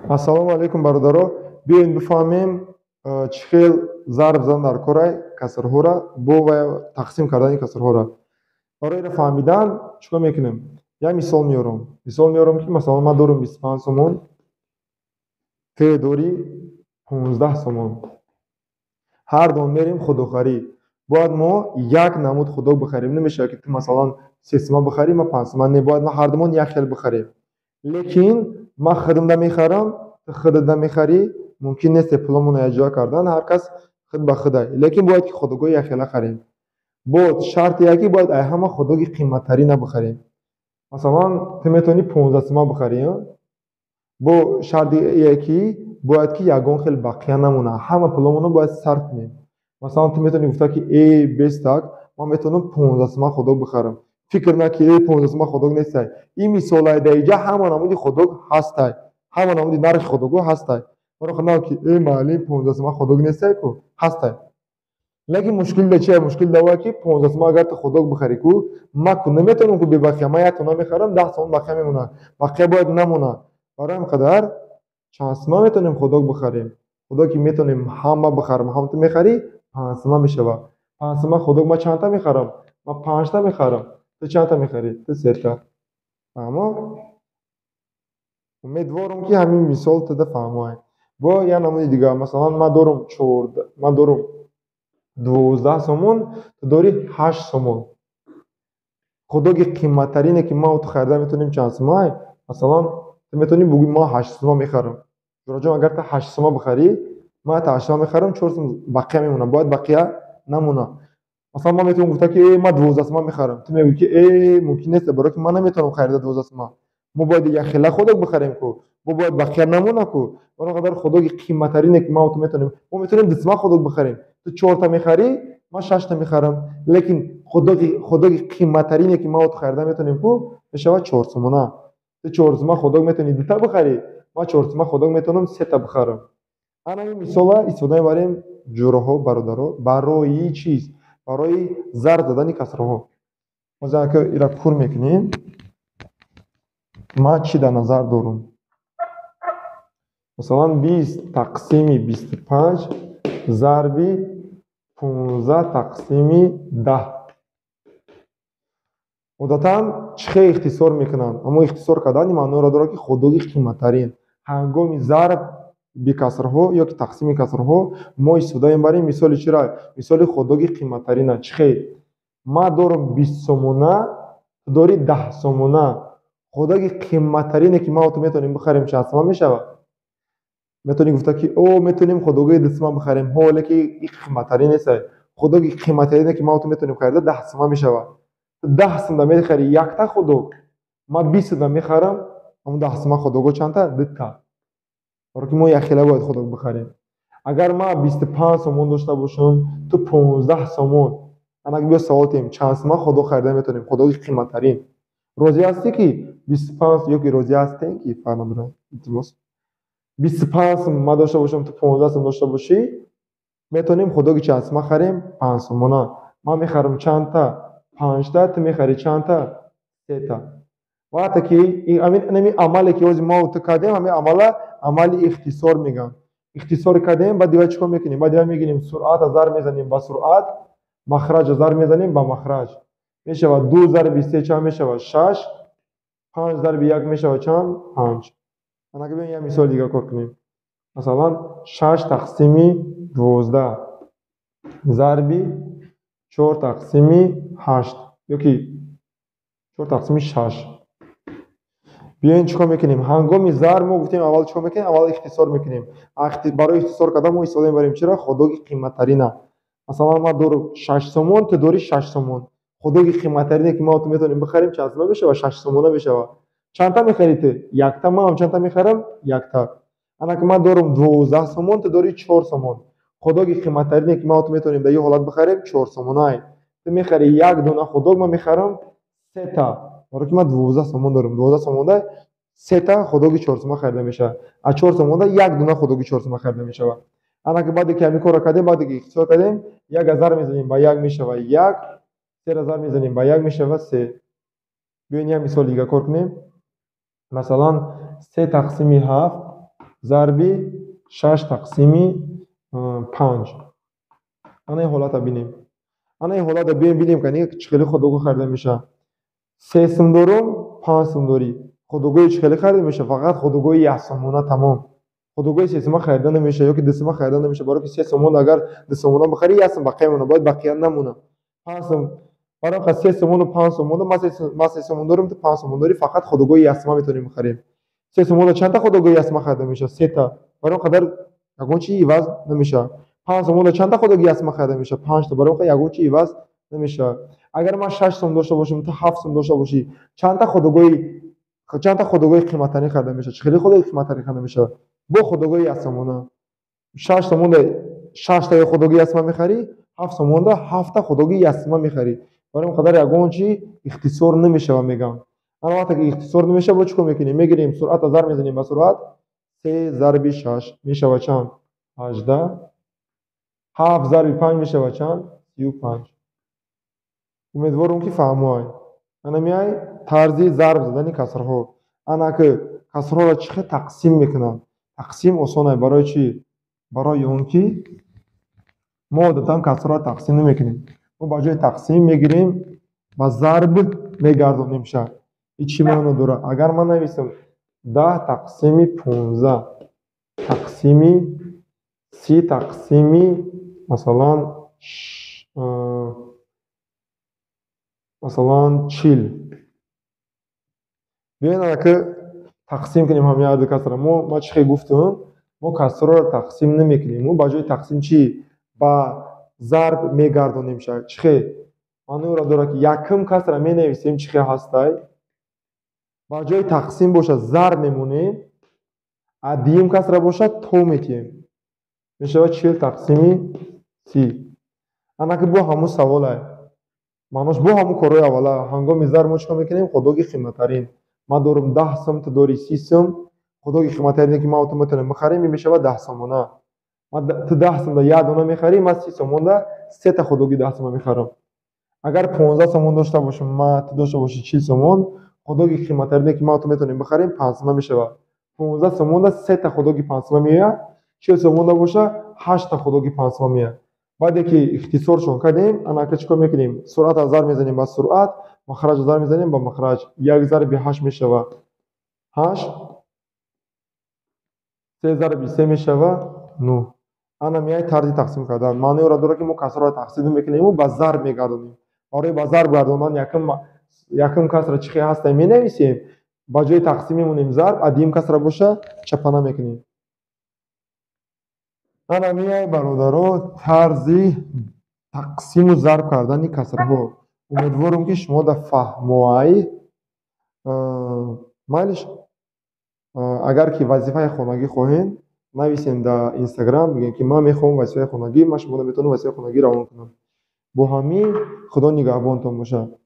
Ассалому алайкум, бародаро. Биёед бифаҳмем чӣ хел зарб задан дар кори касрҳоро бо ва тақсим кардани касрҳоро. Барои инро фаҳмидан чӣ кор мекунем? Як мисол меорам. Мисол меорам ки масалан ман дорам 25 сомон, ту дорӣ 15 сомон. Ҳардуон мерем худохарӣ. Бояд мо як намуд худок бихарем. Намешавад ки ту масалан 3 сомон бихарӣ, ман 5 сомон. Не, бояд мо ҳардумон як хел бихарем. Лекин ман худамда мехарам, ту худатда мехарӣ, мумкин нест пуламонро якҷоя кардан, ҳар кас худ ба худае. Лекин бояд ки худокҳои якхела харем. Бо шарти яке бояд ай ҳама худоки қимматтарина бихарем. Масалан ту метавонӣ 15 сомон бихарӣ. Бо шарти яке бояд ки ягон хел бақия намона. Ҳама пуламонро бояд сарф кунем. Масалан ту метавонӣ гуфта ки бес так ман метавонам 15 сомон худок бихарам. Фикр накӣ 15 сомон худок нестай. Ин мисолаи даиҷа ҳама намуди худок ҳастай. Ҳама намуди нархи худокҳо ҳастай. Маро худам ки маълим 15 сомон худок нестай ку ҳастай. Лекин мушкил чия? Мушкил давоя ки 15 сомон агар ту худок бихарӣ ку ман ку наметавонам ку бебақия. Ман як тона мехарам, 10 сомон бақия мемонад. Бақия бояд намонад. Барои ҳамин қадар чанд сомон метавонем худок бихарем? Худоки метавонем ҳама бихарам. Ҳама ту мехарӣ 5 сомон мешавад. 5 сомон худок ман чандта мехарам? Ман 5 та мехарам. Ту чандта мехарӣ? Ту 3 та. Фаҳмо? Умедворам ки ҳамин мисол туда фаҳмояй. Бо як намуди дигар, масалан ман дорам 12 сомон, ту дорӣ 8 сомон. Худоки қимматтарине ки ман ва ту харида метавонем чанд сомон? Масалан ту метавонӣ бигӯӣ ман 8 сомон мехарам. Зураҷон, агар ту 8 сомон бихарӣ, ман 8 сомон мехарам, 4 сомон бақия мемонад. Бояд бақия намонад. Масалан ман метавонам гуфта ки ман 12 сомон мехарам. Ту мегӯӣ ки мумкин нест, барои ки ман наметавонам харида 12 сомон. Мо бояд якхела худок бихарем ку. Мо бояд бақия намона ку. Барои қадар худоки қимматтарине ки ман ва ту метавонем. Мо метавонем 2 сомон худок бихарем. Ту 4 та мехарӣ, ман 6 та мехарам. Лекин худоки қимматтарине ки ман ва ту харида метавонем ку мешавад 4 сомона. Ту 4 сомон худок метавонӣ 2 та бихарӣ, ман 4 сомон худок метавонам 3 та бихарам. Ана ин мисола истифода мебарем ҷуроҳо бародаро барои чиз? Барои зарб задани касрҳо. Ҳозир ака ира пур мекунем. Ман чӣ дар назар дорам? Масалан 20 тақсими 25 зарби 15 тақсими 10. одатан чӣ хел ихтисор мекунанд? Аммо ихтисор кардани маъноро дорад ки худоки қимматтарин. Ҳангоми зарб би касрҳо ё ки тақсими касрҳо мо истифода мебарем мисоли чира? Мисоли худоки қимматтарина. Чӣ хел? Ман дорам 20 сомона, ту дорӣ 10 сомона. худоки қимматтарине ки ман ва ту метавонем бихарем чанд сомон мешавад? метавонӣ гуфта ки метавонем худокҳои 2 сомон бихарем. Лекин ин қимматтарин нестай. худоки қимматтарине ки ман ва ту метавонем харида 10 сомон мешавад. 10 сомон мехарӣ якта худок. Ман 20 сомон мехарам, аммо 10 сомон худокҳо чандта? 2 та. барои ки мо якхела бояд худок бихарем. Агар ман 25 сомон дошта бошам, ту 15 сомон. Анак биё савол тем, чанд сомон худок харида метавонем? Худоки қимматтарин. розӣ ҳастӣ ки 25 ё ки розӣ ҳастем ки фармодро илтимос 25 сомон ман дошта бошам, ту 15 сомон дошта бошӣ, метавонем худоки чанд сомон харем? 5 сомона. Ман мехарам чандта? 5 та. Ту мехарӣ чандта? 3 та. вақте ки ин амале ки ҳозир мо ва ту кардем, ҳамин амала амали ихтисор мегӯянд. ихтисор кардем, баъд дигар чӣ кор мекунем? Баъд дигар мегирем суръата зарб мезанем ба суръат, махраҷа зарб мезанем ба махраҷ. мешавад 2 зарби 3 чанд мешавад? 6. 5 зарби 1 мешавад чанд? 5. анака биёем як мисоли дигар кор кунем. масалан 6 тақсими 12 зарби 4 тақсими 8 ё ки 4 тақсими 6. биёем чӣ кор мекунем? ҳангоми зарб мо гуфтем аввал чӣ кор мекунем? аввал ихтисор мекунем. Барои ихтисор кардан мо истифода мебарем чира? худоки қимматтарина. масалан ман дорам 6 сомон, ту дорӣ 6 сомон. худоки қимматтарине ки мо ва ту метавонем бихарем чанд сомон мешавад? 6 сомона мешавад. чандта мехарӣ ту? Якта. ман чандта мехарам? Якта. анака ман дорам 12 сомон, ту дорӣ 4 сомон. худоки қимматтарине ки мо ва ту метавонем дар ин ҳолат бихарем 4 сомонае. ту мехарӣ як дона худок, ман мехарам 3 та. барои ки ман 12 сомон дорам. 12 сомонда 3 та худоки 4 сомон харида мешавад. аз 4 сомонда як дона худоки 4 сомон харида мешавад. анака баъде ки ҳамин корро кардем, баъде ки ихтисор кардем, 1 зарб мезанем ба 1 мешавад 1, 3 зарб мезанем ба 1 мешавад 3. биёем як мисоли дигар кор кунем. масалан 3 тақсими 7 зарби 6 тақсими 5. ана ин ҳолата бинем. ана ин ҳолата бием бинем ки чӣ хеле ходугӯ харида меша. 3 сум дорум, 5 сум дорӣ. ходугӯи чӣ хеле харида меша? Фақат ходугӯи 1 сумона тамом. ходугӯи 3 сума харида намеша ёки 2 сума харида намеша, барои ки 3 сумон агар 2 сумона бихарӣ 1 сум бақия мемона, бояд бақия намона. 5 сум барои ки 3 сумону 5 сумона, ма 3 сумон дорум, ту 5 сумон дорӣ, фақат ходугӯи 1 сума метавонем бихарем. 3 сумона чанда ходугӯи 1 сума харида меша? 3 та. барои он қадар ягон чӣ иваз намеша. 5 сумона чанда ходугӯи 1 сума харида меша? 5 та. барои он ягон чӣ иваз намеша. агар ман 6 сум дошта бошам, ту 7 сум дошта бошӣ, чанда ходугӯи қиматтарин харида меша? чӣ хеле ходугӯи қиматтарин харида меша? бо ходугӯи 1 сумона 6 сумонда 6 та ходугӯи 1 сума мехарӣ, 7 сумонда 7 та ходугӯи 1 сума мехарӣ. барои он қадар ягон чӣ ихтисор намешава мегам. ана вақте ки ихтисор намешава, чӣ кор мекунем? мегирем суръата зарб мезанем ба суръат. 3 зарби 6 мешава чанд? 18. 7 зарби 5 мешава чанд? 35. умедворам ки фаҳмоай. ана меай тарзи зарб задани касрҳо. ана ки касрҳоро чӣ хел тақсим мекунанд? тақсим осонае. барои чӣ? барои он ки мо одатан касрҳоро тақсим намекунем. мо ба ҷои тақсим мегирем ба зарб мегардонем ша. ин чӣ маъно дорад? агар ман нависам 10 тақсими 15 тақсими 30 тақсими масалан 40. биёед ки тақсим кунем ҳамаи адади касрро. мо чӣ хел гуфтам? мо касрҳоро тақсим намекунем. мо ба ҷои тақсим чӣ? ба зарб мегардонем ша. чӣ хел? маъноиро дорад ки якум касра менависем чӣ хел ҳастай? ба ҷои тақсим бошад зарб мемонем, а дуюм касра бошад то метиҳем. мешавад 40 тақсими 30. ана ки бо ҳамун саволай. маънош бо ҳамун корҳои аввала. ҳангоми зарб мо чӣ кор мекунем? ходуги қиматтарин. ман дорум 10 сум, ту дорӣ 30 сум. ходуги қиматтарине ки ман ва ту метавонем бихарем, ин мешавад 10 сумона. ту 10 сумда 1 дона мехарӣ, ман 30 сумонда 3 та ходуги 10 сума мехарам. агар 15 сумон дошта бошам, ман ту дошта бошӣ 40 сумон, ходуги қиматтарине ки ман ва ту метавонем бихарем 5 сума мешавад. 15 сумонда 3 та ходуги 5 сума меояд, 40 сумонда боша 8 та ходуги 5 сума меояд. баъде ки ихтисоршон кардем, ана ки чӣ кор мекунем? суръата зарб мезанем ба суръат, махраҷа зарб мезанем ба махраҷ. 1 зарби 8 мешавад 8. 3 зарби 3 мешавад 9. ана меай тарзи тақсим кардан. маъноиро дорад ки мо касрҳоро тақсим намекунем, ба зарб мегардонем. барои ба зарб гардондан якум касра чӣ хел ҳастай менависем, ба ҷои тақсим мемонем зарб, а дуюм касра боша чапана мекунем. ана меай бародаро тарзи тақсиму зарб кардани касрҳо. умедворам ки шумо да фаҳмоай. майлиш агар ки вазифаи хонагӣ хоҳем, нависем дар инстаграм, бигем ки ман мехоҳам вазифаи хонагӣ, ман шуморо метавонам вазифаи хонагӣ равон кунам. бо ҳамин худо нигаҳбонтон бошад.